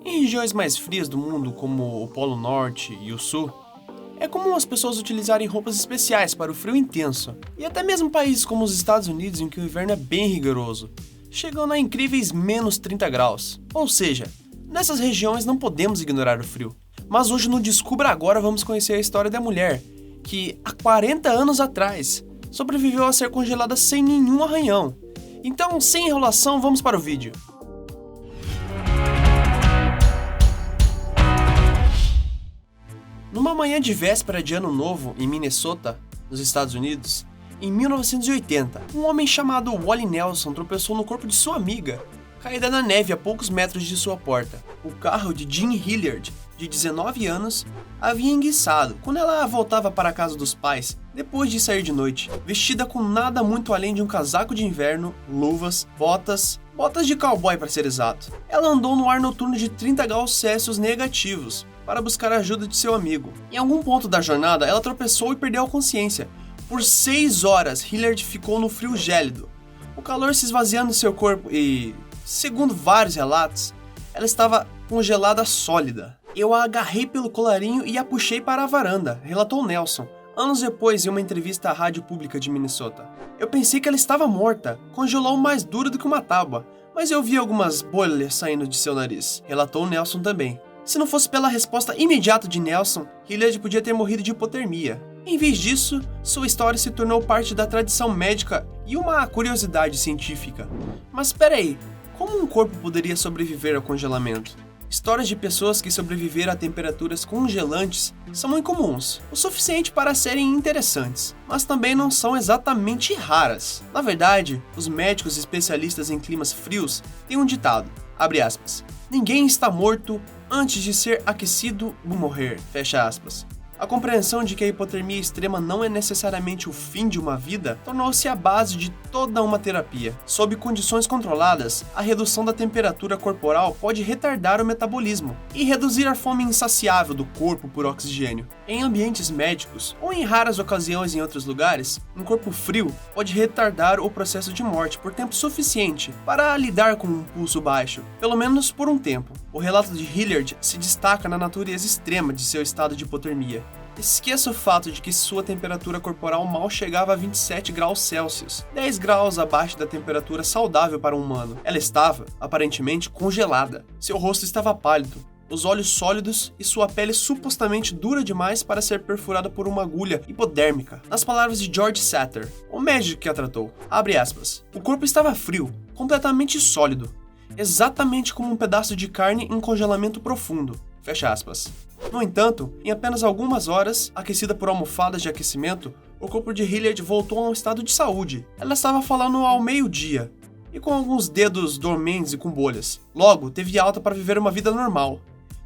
Em regiões mais frias do mundo, como o Polo Norte e o Sul, é comum as pessoas utilizarem roupas especiais para o frio intenso, e até mesmo países como os Estados Unidos, em que o inverno é bem rigoroso, chegando a incríveis menos 30 graus. Ou seja, nessas regiões não podemos ignorar o frio. Mas hoje no Descubra Agora vamos conhecer a história da mulher, que há 40 anos atrás sobreviveu a ser congelada sem nenhum arranhão. Então, sem enrolação, vamos para o vídeo. Numa manhã de véspera de Ano Novo, em Minnesota, nos Estados Unidos, em 1980, um homem chamado Wally Nelson tropeçou no corpo de sua amiga, caída na neve a poucos metros de sua porta. O carro de Jean Hilliard, de 19 anos, havia enguiçado quando ela voltava para a casa dos pais, depois de sair de noite, vestida com nada muito além de um casaco de inverno, luvas, botas de cowboy para ser exato. Ela andou no ar noturno de 30 graus Celsius negativos, para buscar a ajuda de seu amigo. Em algum ponto da jornada, ela tropeçou e perdeu a consciência. Por 6 horas, Hilliard ficou no frio gélido, o calor se esvaziando em seu corpo e, segundo vários relatos, ela estava congelada sólida. Eu a agarrei pelo colarinho e a puxei para a varanda, relatou Nelson, anos depois em uma entrevista à rádio pública de Minnesota. Eu pensei que ela estava morta, congelou mais dura do que uma tábua, mas eu vi algumas bolhas saindo de seu nariz, relatou Nelson também. Se não fosse pela resposta imediata de Nelson, Hilliard podia ter morrido de hipotermia. Em vez disso, sua história se tornou parte da tradição médica e uma curiosidade científica. Mas espera aí, como um corpo poderia sobreviver ao congelamento? Histórias de pessoas que sobreviveram a temperaturas congelantes são incomuns, o suficiente para serem interessantes, mas também não são exatamente raras. Na verdade, os médicos especialistas em climas frios têm um ditado, abre aspas, ninguém está morto antes de ser aquecido ou morrer, fecha aspas. A compreensão de que a hipotermia extrema não é necessariamente o fim de uma vida tornou-se a base de toda uma terapia. Sob condições controladas, a redução da temperatura corporal pode retardar o metabolismo e reduzir a fome insaciável do corpo por oxigênio. Em ambientes médicos, ou em raras ocasiões em outros lugares, um corpo frio pode retardar o processo de morte por tempo suficiente para lidar com um pulso baixo, pelo menos por um tempo. O relato de Hilliard se destaca na natureza extrema de seu estado de hipotermia. Esqueça o fato de que sua temperatura corporal mal chegava a 27 graus Celsius, 10 graus abaixo da temperatura saudável para um humano. Ela estava, aparentemente, congelada. Seu rosto estava pálido, os olhos sólidos e sua pele supostamente dura demais para ser perfurada por uma agulha hipodérmica. Nas palavras de George Satter, o médico que a tratou, abre aspas, o corpo estava frio, completamente sólido, exatamente como um pedaço de carne em congelamento profundo, fecha aspas. No entanto, em apenas algumas horas, aquecida por almofadas de aquecimento, o corpo de Hilliard voltou a um estado de saúde. Ela estava falando ao meio-dia, e com alguns dedos dormentes e com bolhas. Logo, teve alta para viver uma vida normal,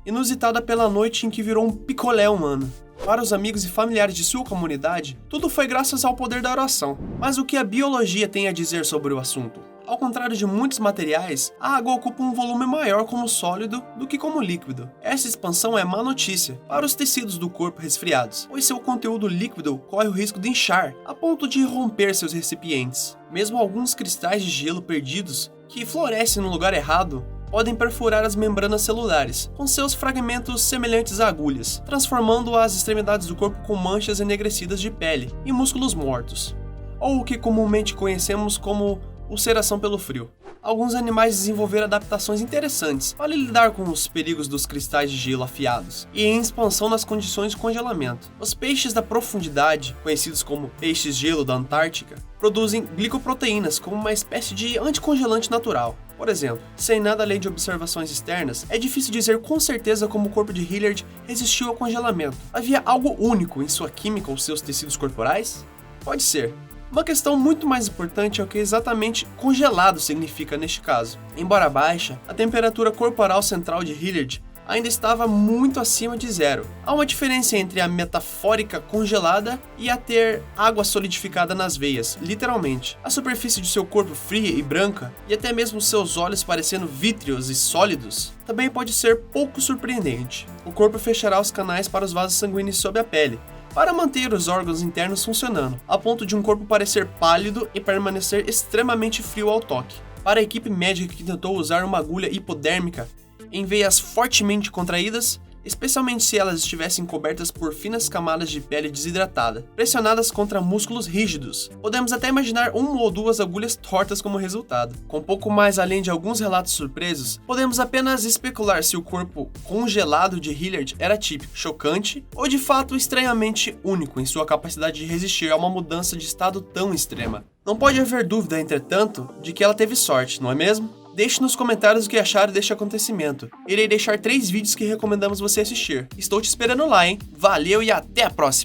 inusitada pela noite em que virou um picolé humano. Para os amigos e familiares de sua comunidade, tudo foi graças ao poder da oração. Mas o que a biologia tem a dizer sobre o assunto? Ao contrário de muitos materiais, a água ocupa um volume maior como sólido do que como líquido. Essa expansão é má notícia para os tecidos do corpo resfriados, pois seu conteúdo líquido corre o risco de inchar, a ponto de romper seus recipientes. Mesmo alguns cristais de gelo perdidos, que florescem no lugar errado, podem perfurar as membranas celulares, com seus fragmentos semelhantes a agulhas, transformando as extremidades do corpo com manchas enegrecidas de pele e músculos mortos, ou o que comumente conhecemos como ulceração pelo frio. Alguns animais desenvolveram adaptações interessantes para lidar com os perigos dos cristais de gelo afiados e em expansão nas condições de congelamento. Os peixes da profundidade, conhecidos como peixes-gelo da Antártica, produzem glicoproteínas como uma espécie de anticongelante natural. Por exemplo, sem nada além de observações externas, é difícil dizer com certeza como o corpo de Hilliard resistiu ao congelamento. Havia algo único em sua química ou seus tecidos corporais? Pode ser. Uma questão muito mais importante é o que exatamente congelado significa neste caso. Embora baixa, a temperatura corporal central de Hilliard ainda estava muito acima de zero. Há uma diferença entre a metafórica congelada e a ter água solidificada nas veias, literalmente. A superfície de seu corpo fria e branca, e até mesmo seus olhos parecendo vítreos e sólidos, também pode ser pouco surpreendente. O corpo fechará os canais para os vasos sanguíneos sob a pele, para manter os órgãos internos funcionando, a ponto de um corpo parecer pálido e permanecer extremamente frio ao toque. Para a equipe médica que tentou usar uma agulha hipodérmica, em veias fortemente contraídas, especialmente se elas estivessem cobertas por finas camadas de pele desidratada, pressionadas contra músculos rígidos. Podemos até imaginar uma ou duas agulhas tortas como resultado. Com pouco mais além de alguns relatos surpresos, podemos apenas especular se o corpo congelado de Hilliard era típico, chocante ou de fato estranhamente único em sua capacidade de resistir a uma mudança de estado tão extrema. Não pode haver dúvida, entretanto, de que ela teve sorte, não é mesmo? Deixe nos comentários o que acharam deste acontecimento. Irei deixar 3 vídeos que recomendamos você assistir. Estou te esperando lá, hein? Valeu e até a próxima!